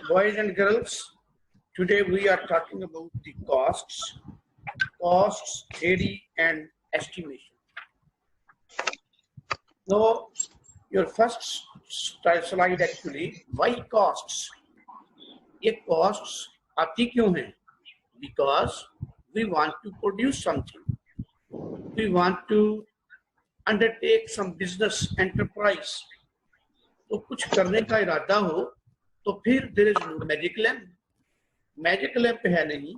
Boys and girls, today we are talking about the costs, theory and estimation. Now, your first slide actually, why costs? ये costs आती क्यों हैं? Because we want to produce something. We want to undertake some business enterprise. तो कुछ करने का इरादा हो तो फिर there is no magic lamp. Magic lamp है नहीं.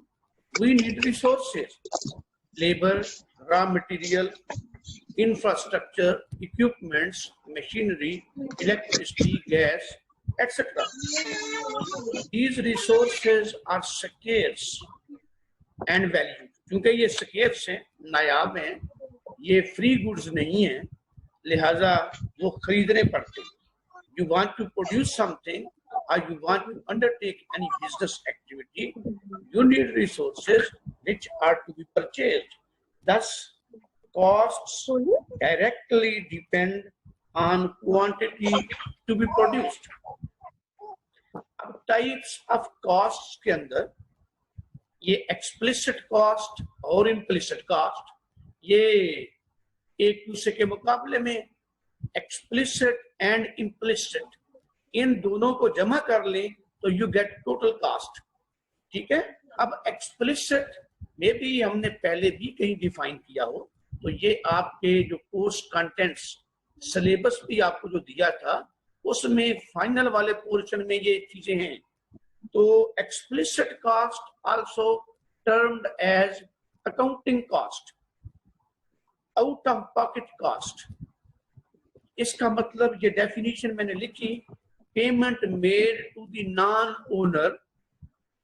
We need resources, labor, raw material, infrastructure, equipments, machinery, electricity, gas, etc. These resources are scarce and valued. क्योंकि ये scarce हैं, नायाब हैं, ये free goods नहीं हैं, लिहाजा वो खरीदने पड़ते हैं. You want to produce something or you want to undertake any business activity, you need resources which are to be purchased. Thus, costs directly depend on quantity to be produced. Types of costs के अंदर ये explicit cost और implicit cost, ये एक दूसरे के मुकाबले में explicit and implicit, इन दोनों को जमा कर लें तो you get total cost. ठीक है. अब explicit में भी हमने पहले भी कहीं डिफाइन किया हो, तो ये आपके जो कोर्स कंटेंट्स सिलेबस भी आपको जो दिया था उसमें फाइनल वाले पोर्शन में ये चीजें हैं. तो explicit cost also termed as accounting cost, out of pocket cost. इसका मतलब ये डेफिनेशन मैंने लिखी, payment made to the non owner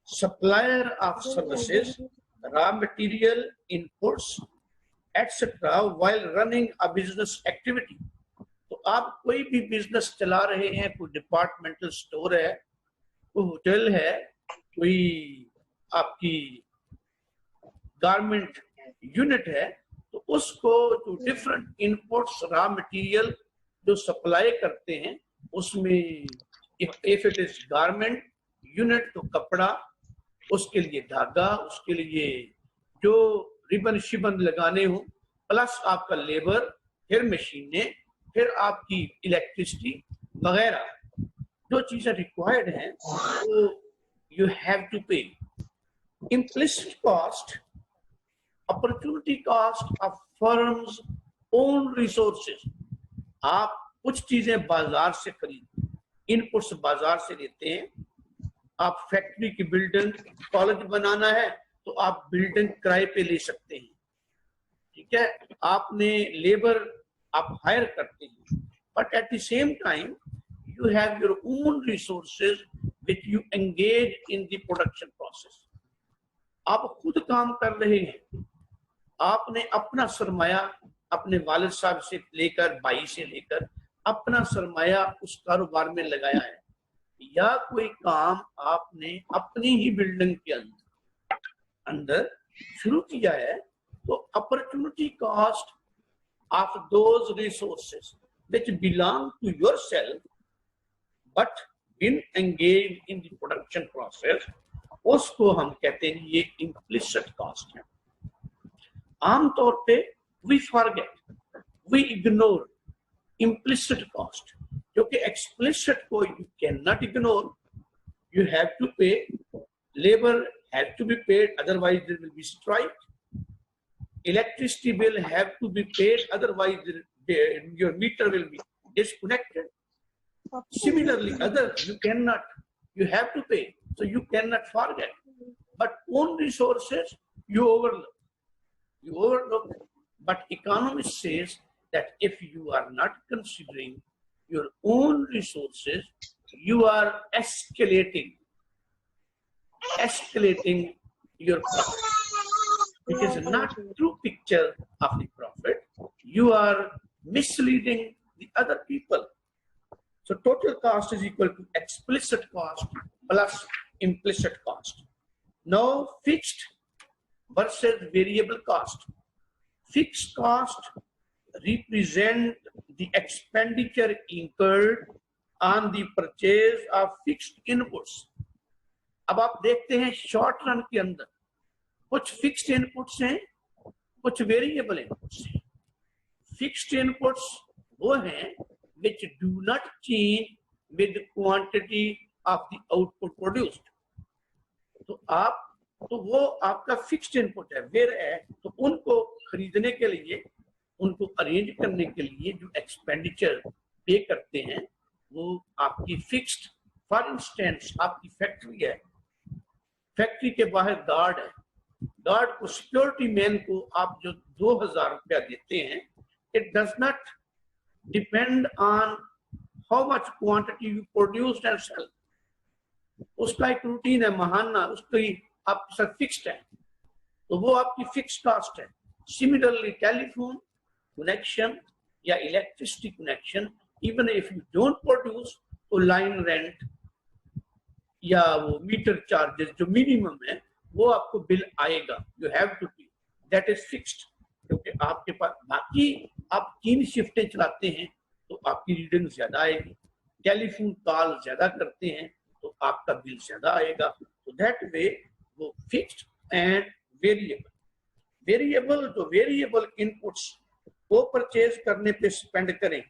supplier of services, raw material, inputs etcetera while running a business activity. तो आप कोई भी बिजनेस चला रहे हैं, कोई डिपार्टमेंटल स्टोर है, कोई होटल है, कोई आपकी गारमेंट यूनिट है, तो उसको जो डिफरेंट इनपुट्स रॉ मटेरियल जो सप्लाई करते हैं, उसमें if it is garment unit तो कपड़ा, उसके लिए धागा, उसके लिए जो रिबन शिबन लगाने हो, प्लस आपका लेबर, फिर मशीनें, फिर आपकी इलेक्ट्रिसिटी वगैरह जो चीजें रिक्वायर्ड हैं, वो यू हैव टू पे. Implicit cost, opportunity cost of firms own resources. आप कुछ चीजें बाजार से खरीद, इनपुट्स बाजार से लेते हैं. आप फैक्ट्री की बिल्डिंग, कॉलेज बनाना है तो आप बिल्डिंग किराए पे ले सकते हैं. ठीक है. आपने लेबर आप हायर करते हैं, but at the same time you have your own resources which you engage in the production process. आप खुद काम कर रहे हैं, आपने अपना सरमाया अपने वालिद साहब से लेकर, भाई से लेकर अपना सरमाया उस कारोबार में लगाया है, या कोई काम आपने अपनी ही बिल्डिंग के अंदर शुरू किया है, तो opportunity cost of those resources which belong to yourself but been engage in the production process, उसको हम कहते हैं ये इम्प्लिसिट कॉस्ट है. आमतौर पे we forget, we ignore implicit cost, क्योंकि explicit को you cannot ignore. You have to pay, labor has to be paid, otherwise there will be strike. Electricity bill have to be paid, otherwise your meter will be disconnected. Similarly, others you have to pay, so you cannot forget. But own resources you overlook. But economist says that if you are not considering your own resources, you are escalating your profit, which is not a true picture of the profit. You are misleading the other people. So total cost is equal to explicit cost plus implicit cost. Now fixed versus variable cost. Fixed cost represent the expenditure incurred on the purchase of fixed inputs. अब आप देखते हैं short run के अंदर कुछ fixed inputs हैं, कुछ variable inputs हैं। फिक्स्ड इनपुट्स वो हैं which do not change with the quantity of the output produced। तो वो आपका फिक्स्ड इनपुट है। वेयर है तो उनको खरीदने के लिए, उनको अरेंज करने के लिए जो एक्सपेंडिचर पे करते हैं वो आपकी फिक्स्ड। फॉर इंस्टेंस आपकी फैक्ट्री है, फैक्ट्री के बाहर गार्ड है, गार्ड को, सिक्योरिटी मैन को आप जो 2000 रुपया देते हैं, it does not depend on how much quantity you produce and sell. उसका एक रूटीन है, महाना, उसकी आपके साथ फिक्स्ड है, तो वो आपकी फिक्स कॉस्ट है। सिमिलरली टेलीफोन कनेक्शन या electricity connection, even if you don't produce, तो लाइन रेंट या वो मीटर चार्जेस जो मिनिमम है वो आपको बिल आएगा, यू हैव टू पे, दैट इज फिक्स्ड। क्योंकि आपके पास बाकी आप 3 शिफ्टें चलाते हैं तो आपकी रीडिंग ज्यादा आएगी, टेलीफोन कॉल ज्यादा करते हैं तो आपका बिल ज्यादा आएगा। तो दैट वे वो फिक्स्ड एंड वेरिएबल। वेरिएबल तो वेरिएबल इनपुट्स को परचेज करने पे स्पेंड करें,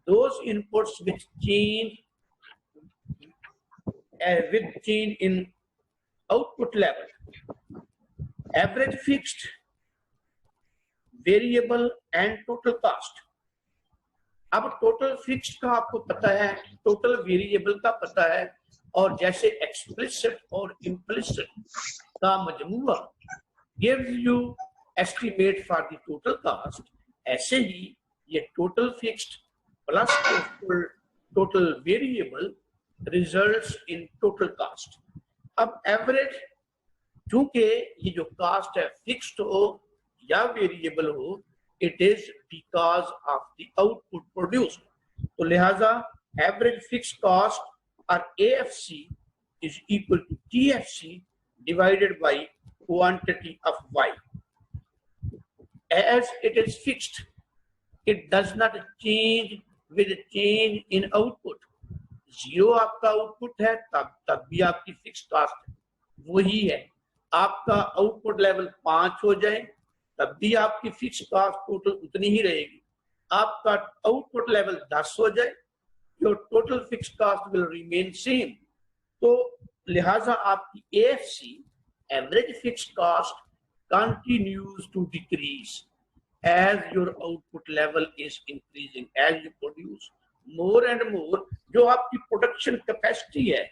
those inputs which change with change in output level, average fixed, variable and total cost। अब टोटल फिक्स्ड का आपको पता है, टोटल वेरिएबल का पता है, और जैसे एक्सप्लिसिट और इम्प्लिसिट का मजमूआ gives you estimate for the total cost, ऐसे ही ये total fixed plus total variable results in total cast. अब एवरेज, चूंकि ये जो कास्ट है फिक्स्ड हो या वेरिएबल हो, it is because of the output produced, तो लिहाजा एवरेज फिक्स्ड कास्ट और AFC is equal to TFC divided by quantity of Y। as it is fixed, it does not change with change in output। 0 आपका output है तब भी आपकी fix cast वही है। आपका आउटपुट लेवल 5 हो जाए तब भी आपकी फिक्स कास्ट टोटल उतनी ही रहेगी। आपका आउटपुट लेवल 10 हो जाए, your total fix cost will remain same. तो लिहाजा आपकी AFC, average fix cost, continues to decrease as your output level is increasing, as you produce more and more। जो आपकी प्रोडक्शन कैपेसिटी है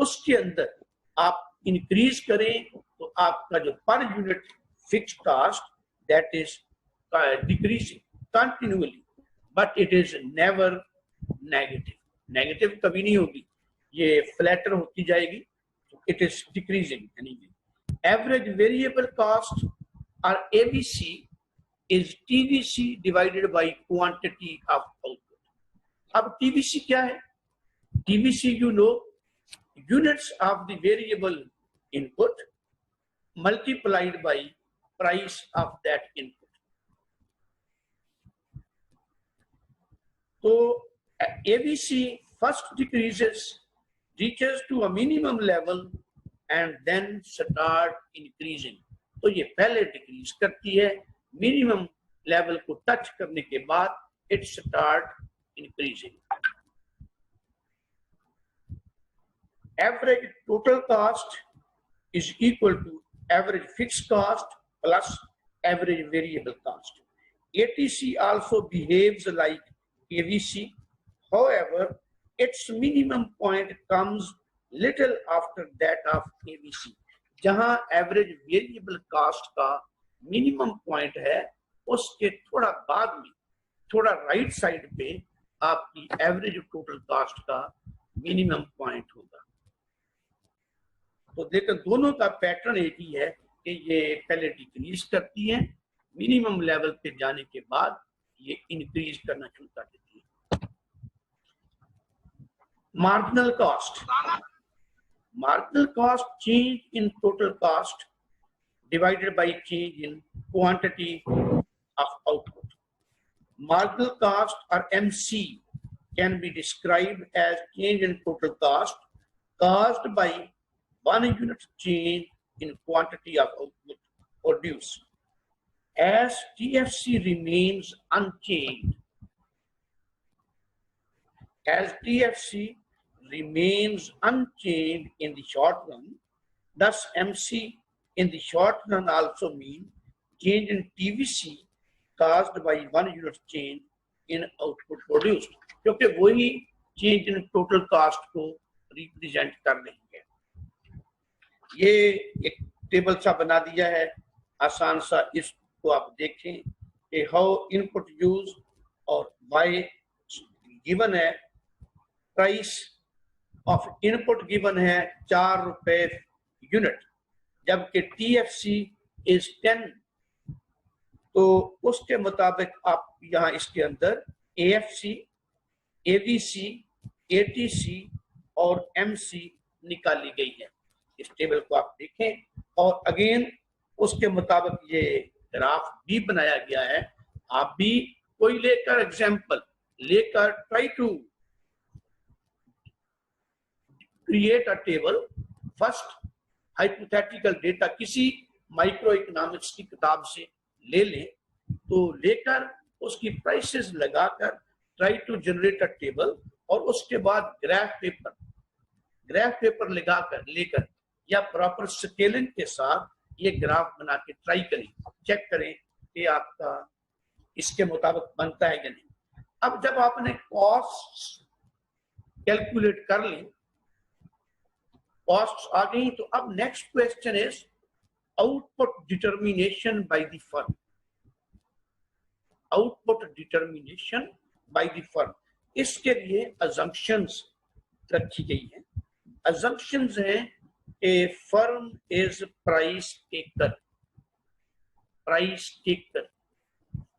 उसके अंदर आप इंक्रीज करें तो आपका जो per unit fix cost that is decreasing continuously, but it is never negative. Negative कभी नहीं होगी, ये फ्लैटर होती जाएगी, it is decreasing anyway. Average variable cost or ABC is TVC divided by quantity of output। अब TVC क्या है? TVC you know, units of the variable input multiplied by price of that input। तो ABC first decreases, reaches to a minimum level and then start increasing। तो ये पहले decrease करती है, minimum level को टच करने के बाद it start increasing. Average total cost is equal to average fix cost plus average variable cost. ATC also behaves like AVC, however its minimum point comes little after that of ABC। जहां average variable cast का minimum point है उसके थोड़ा बाद में, थोड़ा right side पे आपकी एवरेज टोटल कास्ट का मिनिमम पॉइंट होगा। तो देखो दोनों का पैटर्न एक ही है कि ये पहले डिक्रीज करती है, मिनिमम लेवल पे जाने के बाद ये इंक्रीज करना शुरू कर देती है। Marginal cost, marginal cost change in total cost divided by change in quantity of output। Marginal cost or MC can be described as change in total cost caused by 1 unit change in quantity of output produced. As TFC remains unchanged, in the short run, thus MC in the short run also mean change in TVC caused by 1 unit change in output produced, क्योंकि वही change in total cast को represent कर रही है। ये एक table सा बना दिया है आसान सा, इसको आप देखें कि हाउ इनपुट यूज और वाई गिवन है। प्राइस ऑफ इनपुट गिवन है 4 रुपए यूनिट, जबकि TFC इज 10, तो उसके मुताबिक आप यहाँ इसके अंदर AFC, ABC, ATC और MC निकाली गई है। इस टेबल को आप देखें और अगेन उसके मुताबिक ये ग्राफ भी बनाया गया है। आप भी कोई लेकर एग्जाम्पल लेकर try to create a table first, hypothetical data किसी माइक्रो इकोनॉमिक्स की किताब से ले लें, तो लेकर उसकी प्राइसेस लगाकर try to generate a table, और उसके बाद ग्राफ पेपर लेकर या प्रॉपर स्केलिंग के साथ ये ग्राफ बना के ट्राई करें, चेक करें कि आपका इसके मुताबिक बनता है या नहीं। अब जब आपने कॉस्ट कैलकुलेट कर ली, कॉस्ट आ गई, तो अब next question is output determination by the firm. Output determination by the firm, इसके लिए अजम्पशंस रखी गई है। अजम्पशंस हैं कि firm is price taker.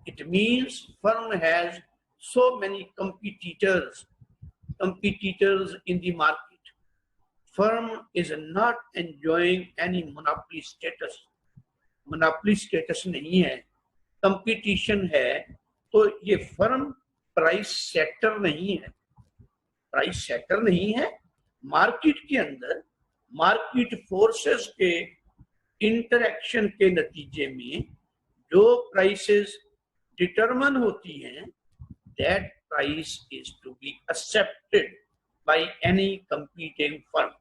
It means firm has so many competitors in the market. Firm is not enjoying any monopoly status. Monopoly status नहीं है, competition है, तो ये फर्म प्राइस सेटर नहीं है। मार्केट के अंदर मार्केट फोर्सेस के इंटरेक्शन के नतीजे में जो प्राइसेस डिटरमिन होती हैं, that price is to be accepted by any competing firm.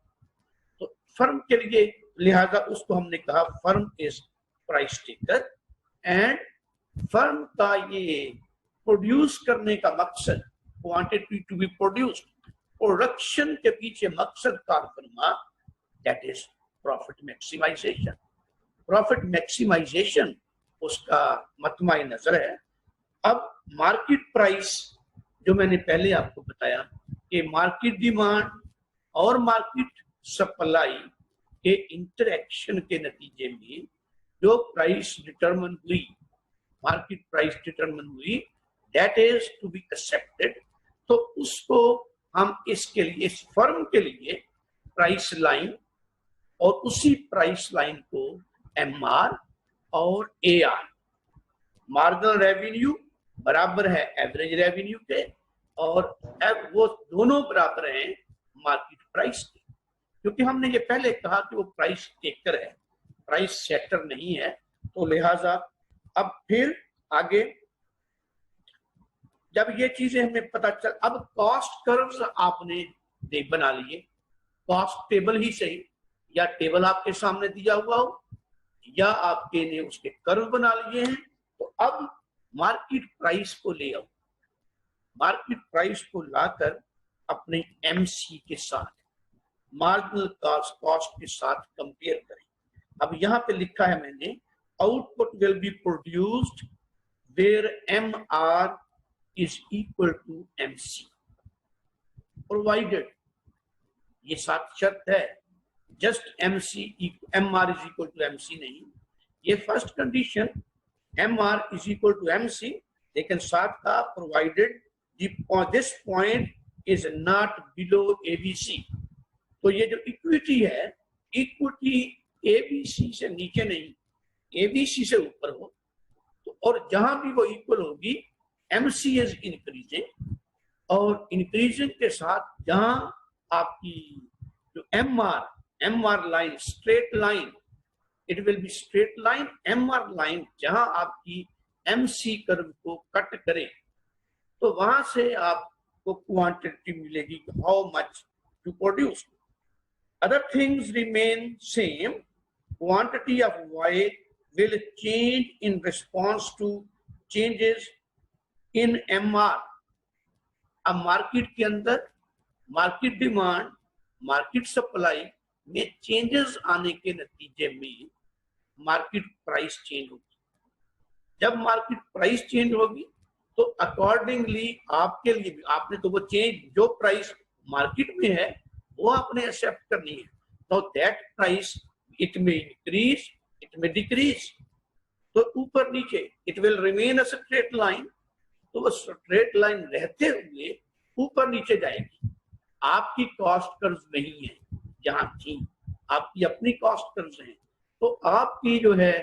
तो फर्म के लिए लिहाजा उसको हमने कहा firm is price taker, and firm का ये प्रोड्यूस करने का मकसद, quantity to be produced, production के पीछे मकसद कार फरमा, that is profit maximization. Profit maximization उसका मतमाई नजर है। अब मार्केट प्राइस, जो मैंने पहले आपको बताया कि मार्केट डिमांड और मार्केट सप्लाई के इंटरेक्शन के नतीजे में जो प्राइस डिटरमिन हुई, मार्केट प्राइस डिटरमिन हुई, that is to be accepted. तो उसको हम इसके लिए, इस फर्म के लिए प्राइस लाइन, और उसी प्राइस लाइन को MR और AR, मार्जिनल रेवेन्यू बराबर है एवरेज रेवेन्यू के, और वो दोनों बराबर हैं मार्केट प्राइस के, क्योंकि हमने ये पहले कहा कि वो प्राइस टेकर है, प्राइस सेटर नहीं है। तो लिहाजा अब फिर आगे जब ये चीजें हमें पता चल, अब कॉस्ट कर्व्स आपने बना लिए, कॉस्ट टेबल ही सही, या टेबल आपके सामने दिया हुआ हो या आपके ने उसके कर्व बना लिए हैं। तो अब मार्केट प्राइस को ले आओ, मार्केट प्राइस को लाकर अपने MC के साथ, मार्जिनल कॉस्ट के साथ कंपेयर करें। अब यहाँ पे लिखा है मैंने, output will be produced where MR is equal to MC, provided, ये साथ शर्त है, just MR is equal to MC नहीं, ये first condition MR is equal to MC, लेकिन साथ का provided this point is not below ABC। तो ये जो इक्विटी है, इक्विटी ABC से नीचे नहीं, ABC से ऊपर हो, तो और जहां भी वो इक्वल होगी, MC इज इंक्रीजिंग, और इंक्रीजिंग के साथ जहां आपकी जो MR MR line, straight line, it will be straight line. MR line जहां आपकी MC कर्व को कट करे तो वहां से आपको क्वांटिटी मिलेगी, how much to produce. Other things remain same. Quantity of Y will change in response to changes in MR. अब मार्केट के अंदर मार्केट डिमांड, मार्केट सप्लाई में चेंजेस आने के नतीजे में मार्केट प्राइस चेंज होगी. जब मार्केट प्राइस चेंज होगी तो अकॉर्डिंगली आपके लिए भी, आपने तो वो चेंज जो प्राइस मार्केट में है वो आपने एक्सेप्ट करनी है. तो दैट प्राइस इट में इंक्रीज, इट में डिक्रीज. तो ऊपर नीचे it will remain a straight line. तो वो स्ट्रेट लाइन रहते हुए ऊपर नीचे जाएगी. आपकी कॉस्ट कर्व नहीं है जहां थी, आपकी अपनी कॉस्ट कर्व है. तो आपकी जो है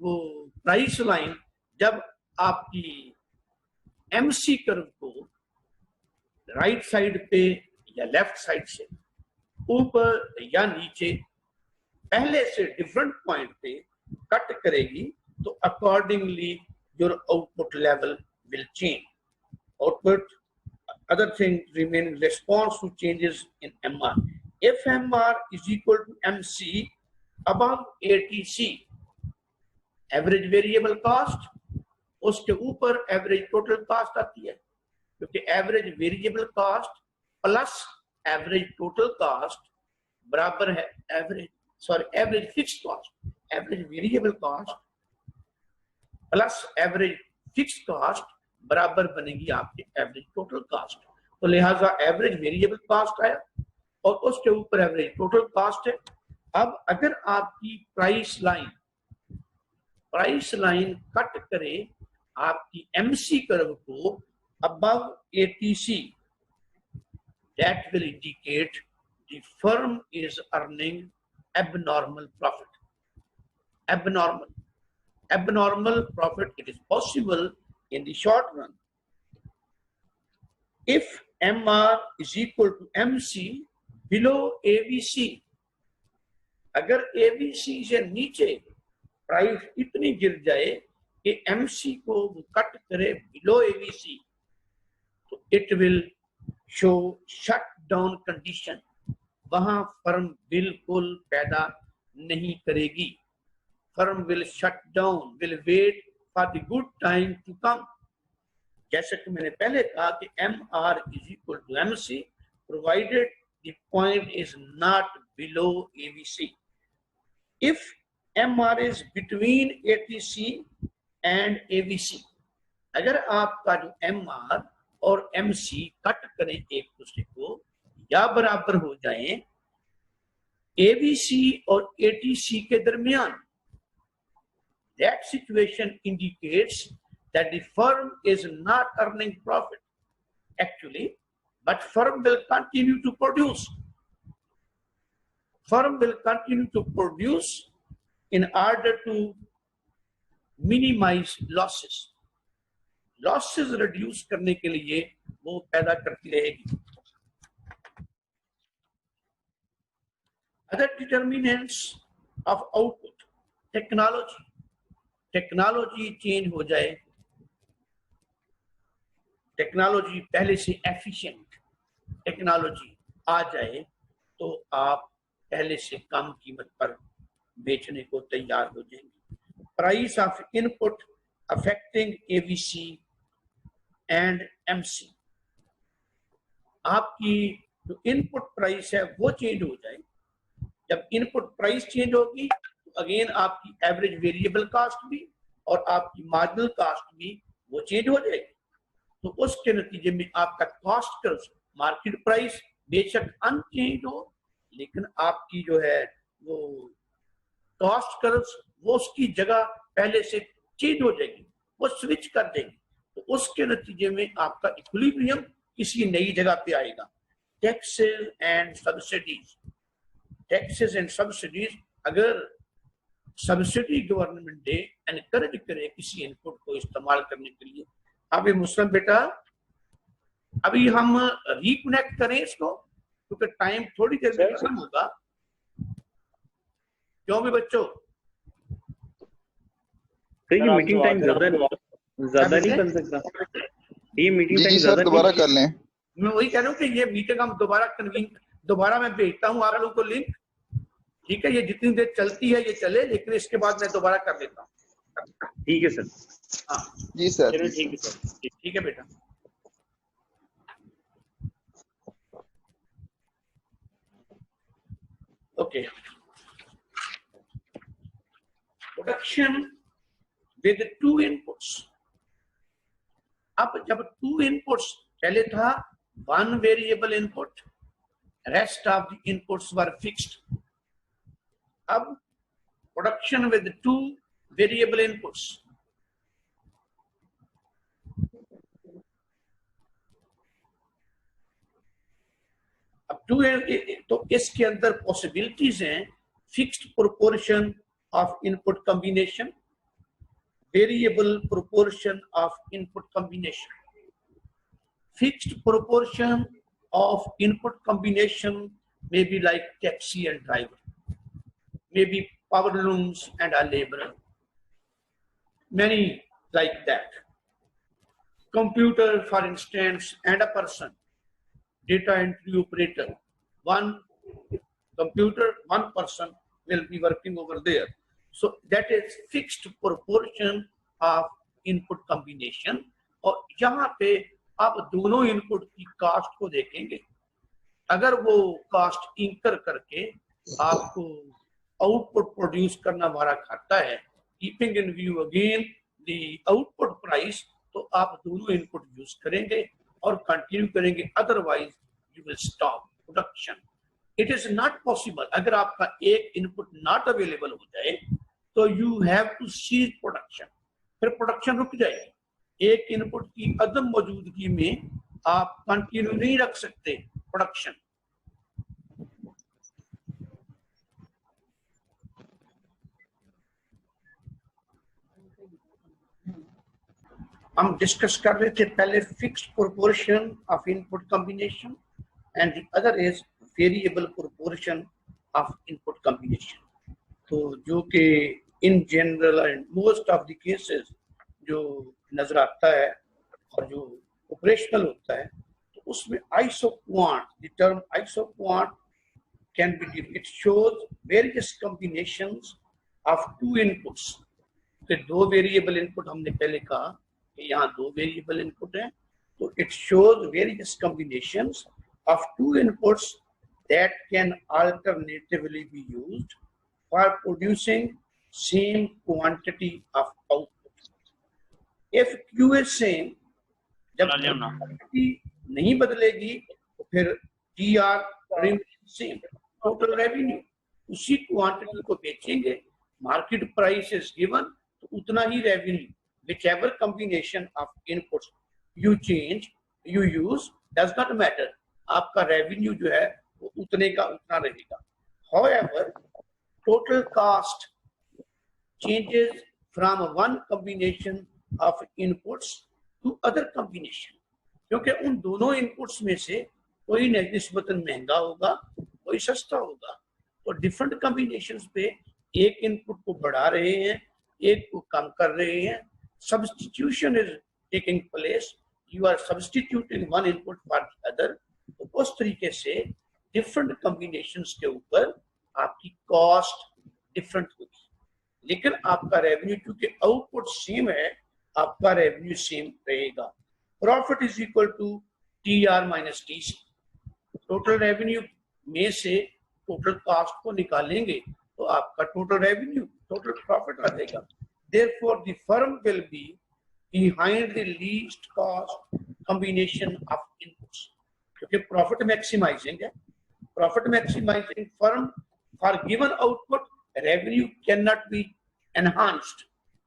वो प्राइस लाइन जब आपकी MC कर्व को राइट साइड पे या लेफ्ट साइड से ऊपर या नीचे पहले से डिफरेंट पॉइंट पे कट करेगी तो accordingly your output level will change. Output, other things remain in response to changes in MR. If MR is equal to MC above ATC, average variable cost, उसके ऊपर average total cost आती है, क्योंकि average variable cost plus average total cost बराबर है average fixed cost. Average variable cost plus average fixed cost बराबर बनेगी आपके एवरेज टोटल कास्ट. तो लिहाजा एवरेज वेरिएबल कास्ट आया और उसके ऊपर एवरेज टोटल कास्ट है. अब अगर आपकी प्राइस लाइन कट करे आपकी MC कर्व को above ATC, that will indicate the firm is earning abnormal profit. Abnormal profit, it is possible in the short run. If MR is equal to MC below AVC, अगर AVC से नीचे price इतनी गिर जाए कि MC को cut करे below AVC, तो it will show shut down condition. वहां फर्म बिल्कुल पैदा नहीं करेगी. Firm will shut down, will wait for the good time to come. जैसे कि मैंने पहले कहा कि MR is equal to MC provided the point is not below AVC. If MR is between ATC and AVC, अगर आपका जो MR और MC कट करें एक दूसरे को या बराबर हो जाएं AVC और ATC के दरमियान, that situation indicates that the firm is not earning profit actually, but firm will continue to produce. Firm will continue to produce in order to minimize losses. Losses reduce करने के लिए वो पैदा करती रहेगी. Other determinants of output, technology change हो जाए, technology पहले से एफिशिएंट टेक्नोलॉजी आ जाए तो आप पहले से कम कीमत पर बेचने को तैयार हो जाएंगे. Price of input affecting AVC and MC, आपकी जो इनपुट प्राइस है वो चेंज हो जाए. जब इनपुट प्राइस चेंज होगी तो अगेन आपकी एवरेज वेरिएबल कास्ट भी और आपकी मार्जिनल कास्ट भी वो चेंज हो जाएगी. तो उसके नतीजे में आपका कॉस्ट कर्व, मार्केट प्राइस बेशक अनचेंज हो लेकिन आपकी जो है वो कॉस्ट कर्व वो उसकी जगह पहले से चेंज हो जाएगी, वो स्विच कर देगी. तो उसके नतीजे में आपका इक्विलिब्रियम किसी नई जगह पे आएगा. टैक्सेस एंड सब्सिडीज, अगर सब्सिडी गवर्नमेंट दे एनकरेज करे किसी इनपुट को इस्तेमाल करने के लिए. अभी मुस्लिम बेटा अभी हम रिकनेक्ट करें इसको क्योंकि टाइम थोड़ी देर में खत्म होगा. क्यों भी बच्चों? तो ये मीटिंग टाइम ज्यादा नहीं बन सकता? ये मीटिंग टाइम सर दोबारा कर लें। मैं वही कह रहा हूँ कि ये मीटिंग हम दोबारा मैं भेजता हूँ आप लोगों को लिंक, ठीक है? ये जितनी देर चलती है ये चले, लेकिन इसके बाद मैं दोबारा कर देता हूँ। ठीक है सर। हाँ जी सर। चलो ठीक है सर। ठीक है बेटा। Okay, production with two inputs. अब जब टू इनपुट्स, पहले था one variable input, rest of the inputs were fixed. अब production with two variable inputs, अब टू, तो इसके अंदर पॉसिबिलिटीज हैं fixed proportion of input combination, variable proportion of input combination. Fixed proportion of input combination may be like taxi and driver, maybe power looms and a laborer, many like that. Computer, for instance, and a person, data entry operator. One computer, one person will be working over there. So that is fixed proportion of input combination. और यहाँ पे आप दोनों input की cast को देखेंगे, अगर वो कास्ट इंकर करके आपको आउटपुट प्रोड्यूस करना हमारा खाता है, keeping in view again the output price, तो आप दोनों इनपुट यूज करेंगे और कंटिन्यू करेंगे, otherwise you will stop production. It is not possible, अगर आपका एक इनपुट नॉट अवेलेबल हो जाए तो you have to cease production, फिर प्रोडक्शन रुक जाएगी. एक इनपुट की अदम मौजूदगी में आप कंटिन्यू नहीं रख सकते प्रोडक्शन. हम डिस्कस कर रहे थे पहले fixed proportion of input combination and the other is variable proportion of input combination. तो जो कि in general and most of the cases जो नजर आता है और जो ऑपरेशनल होता है, तो उसमें isoquant, the term isoquant can be, it shows various combinations of to inputs. तो दो वेरिएबल इनपुट हमने पहले कहा कि यहाँ दो वेरिएबल इनपुट हैं, तो it shows various combinations of to inputs that can alternatively be used for producing same quantity of output. If Q is same, जब क्वांटिटी नहीं बदलेगी तो फिर TR remains same, total revenue उसी क्वांटिटी को बेचेंगे, मार्केट प्राइस इज गिवन, तो उतना ही revenue, whichever combination of inputs you change, you use, does not matter, आपका रेवेन्यू जो है वो उतने का उतना रहेगा. However, total cost changes from one combination of inputs to other combination, क्योंकि उन दोनों इनपुट्स में से कोई निस्बतन महंगा होगा, कोई सस्ता होगा. तो डिफरेंट कॉम्बिनेशंस पे एक इनपुट को बढ़ा रहे हैं, एक को कम कर रहे हैं. Substitution is taking place, you are substituting one input for the other. तो उस तरीके से डिफरेंट कॉम्बिनेशंस के ऊपर आपकी कॉस्ट डिफरेंट होगी, लेकिन आपका रेवेन्यू क्योंकि आउटपुट सेम है, आपका रेवेन्यू सेम रहेगा. Profit is equal to TR minus TC. Total revenue में से टोटल कॉस्ट को निकालेंगे तो आपका टोटल रेवेन्यू, टोटल प्रॉफिट आ जाएगा. Therefore, the firm will be behind the least cost combination of inputs. क्योंकि प्रॉफिट मैक्सिमाइजिंग है, profit maximising firm for given output, revenue can not be enhanced.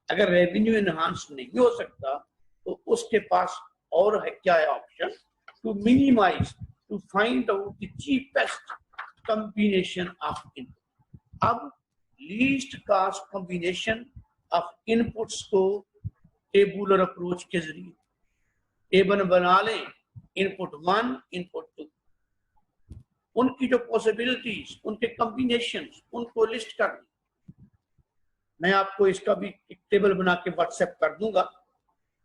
अगर revenue enhance नहीं हो सकता तो उसके पास और है क्या है option, to minimise, to find out the cheapest combination of input. अब least cost combination of inputs को टेबुलर अप्रोच के जरिए टेबल बना लें, इनपुट 1, इनपुट 2, उनकी जो पॉसिबिलिटीज, उनके कॉम्बिनेशंस, उनको लिस्ट कर लें. मैं आपको इसका भी एक टेबल बना के व्हाट्सएप कर दूंगा,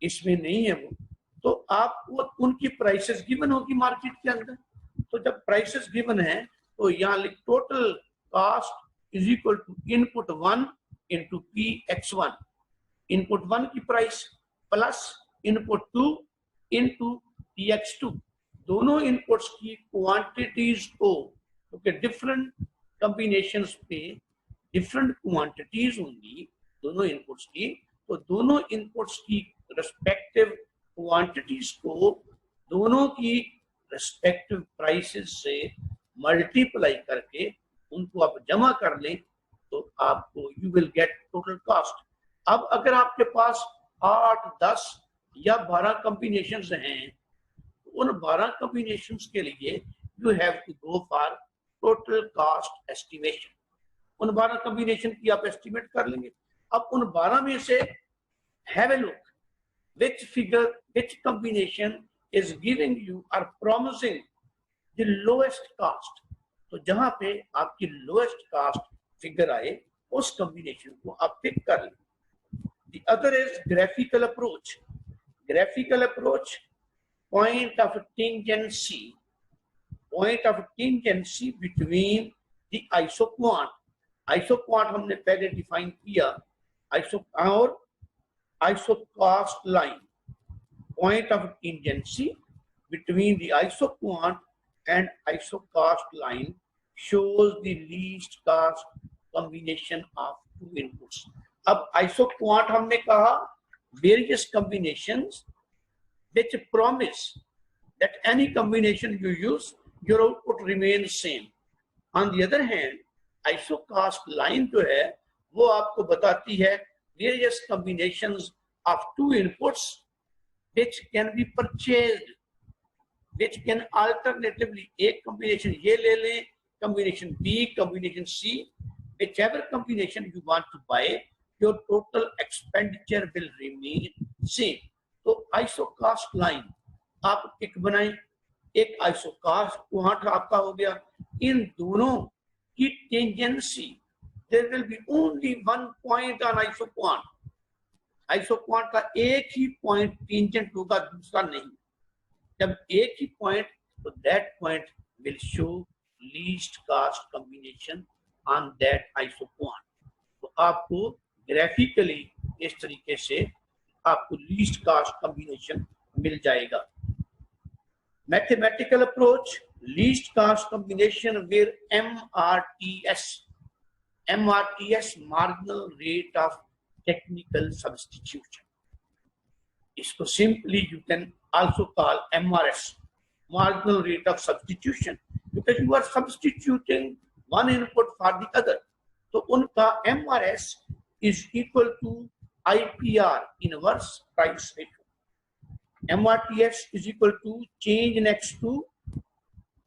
इसमें नहीं है वो। तो आप वो उनकी प्राइसेस गिवन होगी मार्केट के अंदर। तो जब प्राइसेस गिवन है तो यहाँ total cost is equal to input 1 into PX1, input 1 की price plus input 2 into PX2। दोनों इनपुट्स की क्वांटिटीज को, क्योंकि डिफरेंट कॉम्बिनेशंस पे डिफरेंट क्वांटिटीज होंगी दोनों इनपुट्स की, तो दोनों इनपुट्स की रिस्पेक्टिव क्वांटिटीज को दोनों की रिस्पेक्टिव प्राइसेस से मल्टीप्लाई करके उनको आप जमा कर लें तो आपको you will get total cost. अब अगर आपके पास 8, 10 या 12 कॉम्बिनेशंस हैं, उन 12 कॉम्बिनेशंस के लिए you have to go for total cost estimation. उन 12 कॉम्बिनेशन की आप एस्टिमेट कर लेंगे। अब उन 12 में से have a look which figure, which combination is giving you or promising the lowest cost। तो जहां पे आपकी lowest cost figure आए उस combination को आप pick कर लें। The other is graphical approach। Graphical approach, point of tangency, point of tangency between the isoquant। isoquant हमने पहले define किया, और isocost line, point of tangency between the isoquant and isocost line shows the least cost combination of two inputs। अब isoquant हमने कहा various combinations which promise that any combination you use your output remains same। On the other hand isocost line जो है वो आपको बताती है various combinations of two inputs which can be purchased, which can alternatively एक combination ये ले लें, combination B, combination C, whichever combination you want to buy, your total expenditure will remain same। तो isocost line आप एक बनाएं, एक isocost quant आपका हो गया। इन दोनों की tangency, there will be only one point on isoquant। isoquant का एक ही पॉइंट टेंजेंट होगा, दूसरा नहीं। जब एक ही पॉइंट, तो that point will show least cost combination on that isoquant। तो आपको ग्राफिकली इस तरीके से आपको लीस्ट कास्ट कॉम्बिनेशन मिल जाएगा। Mathematical approach, least cost combination where MRTS, marginal rate of technical substitution। इसको simply you can also call MRS, marginal rate of substitution, because you are substituting one input for the other। तो उनका MRS is equal to IPR, inverse price ratio। MRTS is equal to change in X2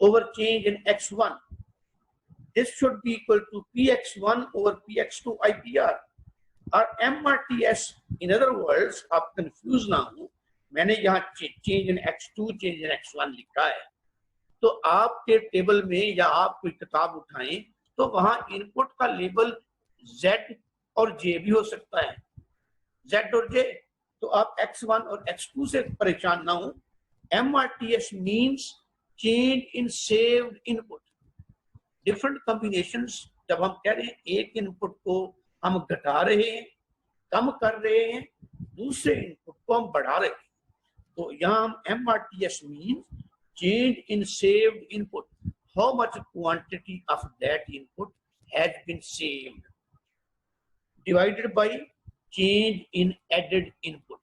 over change in X1। This should be equal to PX1 over PX2 IPR और MRTS। in other words, आप confuse ना हो, मैंने यहाँ change in X2 change in X1 लिखा है। तो आपके टेबल में या आप कोई किताब उठाएं तो वहां इनपुट का लेबल Z और J भी हो सकता है, Z और J। तो आप X1 और X2 से परेशान ना हो। MRTS means change in saved input। Different combinations, जब हम कह रहे हैं एक इनपुट को हम घटा रहे हैं, कम कर रहे हैं, दूसरे इनपुट को हम बढ़ा रहे हैं, तो यहाँ हम MRTS means change in saved input, how much quantity of that input has been saved, divided by change in added input।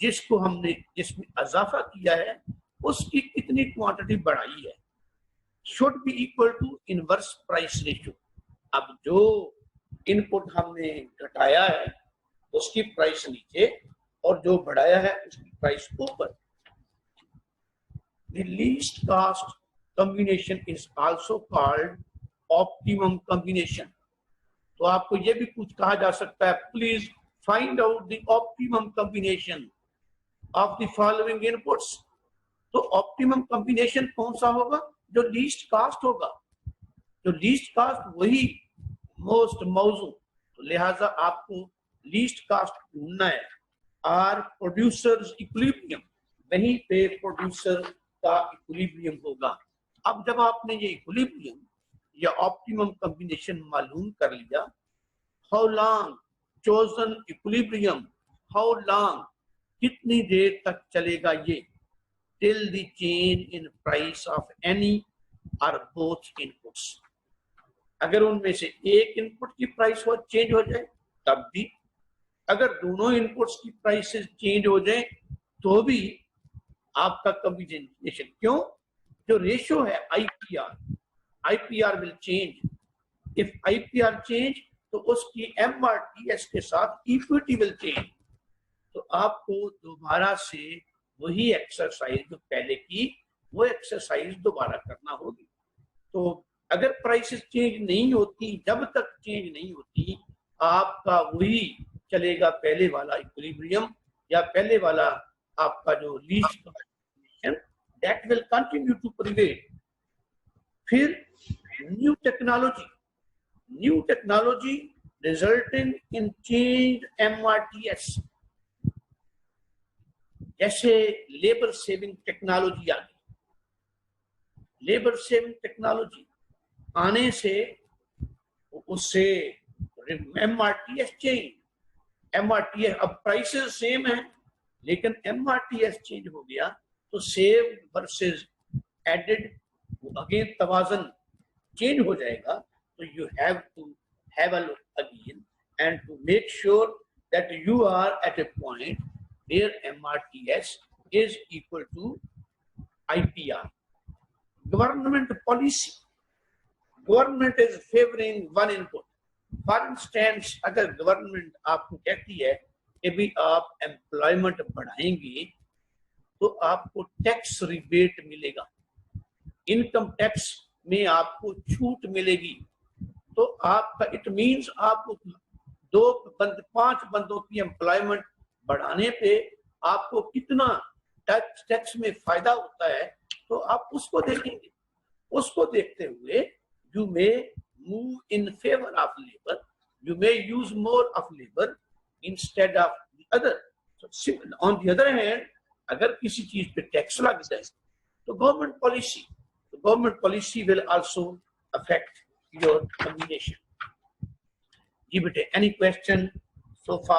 जिसको हमने जिसमें इजाफा किया है उसकी कितनी क्वांटिटी बढ़ाई है, should be equal to inverse price ratio। अब जो इनपुट हमने घटाया है उसकी प्राइस नीचे और जो बढ़ाया है उसकी प्राइस ऊपर। The least cost combination is also called optimum combination। तो आपको ये भी कुछ कहा जा सकता है, please find out the optimum combination of the following inputs। तो ऑप्टिमम कॉम्बिनेशन कौन सा होगा? जो लीस्ट कास्ट होगा। जो लीस्ट कास्ट वही मोस्ट मौजू। तो लिहाजा आपको लीस्ट कास्ट ढूंढना है और प्रोड्यूसर्स इक्विलिब्रियम, वहीं पे प्रोड्यूसर का इक्विलिब्रियम होगा। अब जब आपने ये इक्विलिब्रियम या ऑप्टिमम कॉम्बिनेशन मालूम कर लिया, how long chosen equilibrium, how long, कितनी देर तक चलेगा ये, till the change in price of any और बोथ इनपुट्स। अगर उनमें से एक इनपुट की प्राइस हो चेंज हो जाए तब भी, अगर दोनों इनपुट्स की प्राइसेस चेंज हो जाए तो भी आपका कॉम्बिनेशन, क्यों, जो रेशियो है IPR will change. If IPR change तो उसकी एमआरटीएस के साथ इक्विटी विल चेंज। तो आपको दोबारा से वही एक्सरसाइज जो पहले की वो एक्सरसाइज दोबारा करना होगी। तो अगर प्राइसेस चेंज नहीं होती, जब तक चेंज नहीं होती, आपका वही चलेगा पहले वाला इक्विलिब्रियम या पहले वाला आपका जो least combination, that will continue to prevail. फिर new technology resulting in change MRTS, जैसे लेबर सेविंग टेक्नोलॉजी आ गई। लेबर सेविंग टेक्नोलॉजी आने से उससे एमआरटीएस चेंज, एमआरटीएस अब प्राइसेस सेम है लेकिन एमआरटीएस चेंज हो गया तो सेव वर्सेस एडेड अगेन तवाजन चेंज हो जाएगा। तो you have to have a look again and to make sure that you are at a point where MRTS is equal to IPR. Government policy, government is favouring one input. For instance, अगर government आपको कहती है कि भी आप employment बढ़ाएंगे तो आपको टैक्स रिबेट मिलेगा, इनकम टैक्स में आपको छूट मिलेगी, तो आपका इट मींस आपको 5 बंदों की एम्प्लॉयमेंट बढ़ाने पे आपको कितना टैक्स में फायदा होता है, तो आप उसको देखेंगे। उसको देखते हुए you may move in favor of labor, you may use more of labor instead of the other. So on the other hand, अगर किसी चीज पे टैक्स लग जाए तो government policy will also affect your combination. जी बेटे, any question so far?